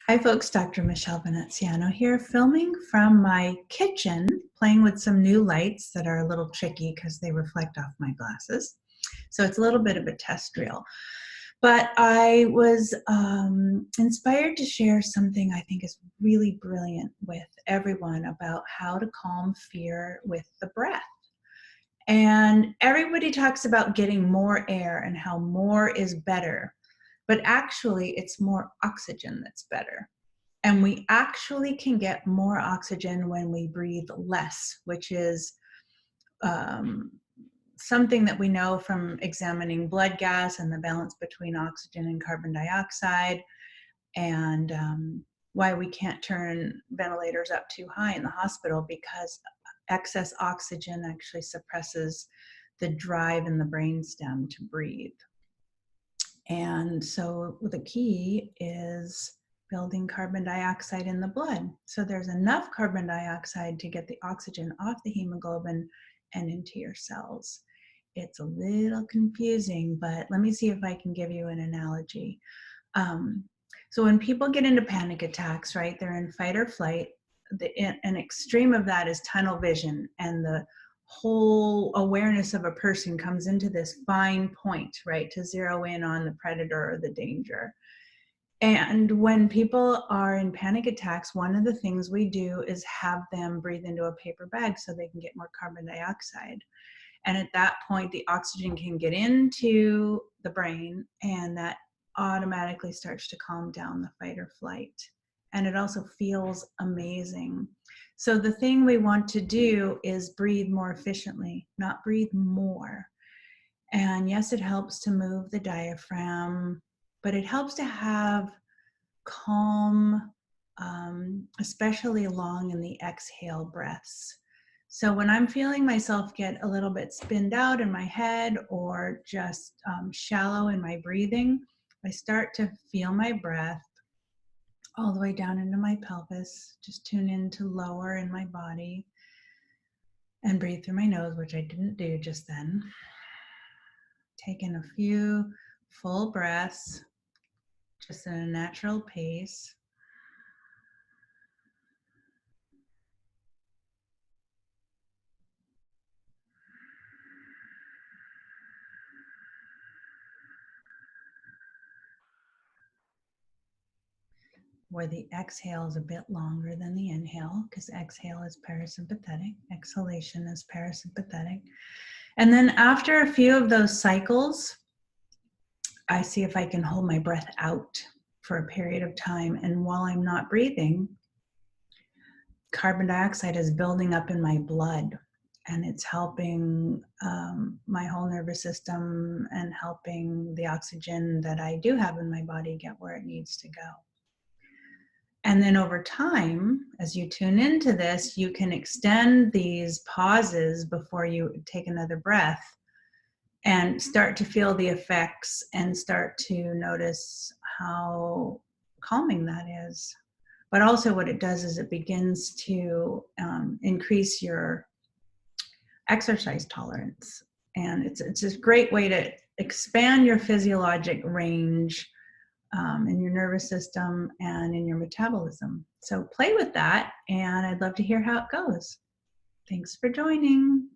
Hi folks, Dr. Michelle Veneziano here, filming from my kitchen, playing with some new lights that are a little tricky because they reflect off my glasses. So it's a little bit of a test reel. But I was inspired to share something I think is really brilliant with everyone about how to calm fear with the breath. And everybody talks about getting more air and how more is better, but actually it's more oxygen that's better. And we actually can get more oxygen when we breathe less, which is something that we know from examining blood gas and the balance between oxygen and carbon dioxide, and why we can't turn ventilators up too high in the hospital, because excess oxygen actually suppresses the drive in the brainstem to breathe. And so the key is building carbon dioxide in the blood. So there's enough carbon dioxide to get the oxygen off the hemoglobin and into your cells. It's a little confusing, but let me see if I can give you an analogy. So when people get into panic attacks, right, they're in fight or flight. An extreme of that is tunnel vision, and the whole awareness of a person comes into this fine point, right, to zero in on the predator or the danger. And when people are in panic attacks, one of the things we do is have them breathe into a paper bag so they can get more carbon dioxide. And at that point, the oxygen can get into the brain, and that automatically starts to calm down the fight or flight. And it also feels amazing. So the thing we want to do is breathe more efficiently, not breathe more. And yes, it helps to move the diaphragm, but it helps to have calm, especially long in the exhale breaths. So when I'm feeling myself get a little bit spinned out in my head, or just shallow in my breathing, I start to feel my breath all the way down into my pelvis. Just tune in to lower in my body and breathe through my nose, which I didn't do just then. Take in a few full breaths, just in a natural pace. Where the exhale is a bit longer than the inhale, because exhale is parasympathetic, exhalation is parasympathetic. And then after a few of those cycles, I see if I can hold my breath out for a period of time. And while I'm not breathing, carbon dioxide is building up in my blood, and it's helping my whole nervous system and helping the oxygen that I do have in my body get where it needs to go. And then over time, as you tune into this, you can extend these pauses before you take another breath and start to feel the effects and start to notice how calming that is. But also what it does is it begins to increase your exercise tolerance. And it's a great way to expand your physiologic range in your nervous system and in your metabolism. So play with that, and I'd love to hear how it goes. Thanks for joining.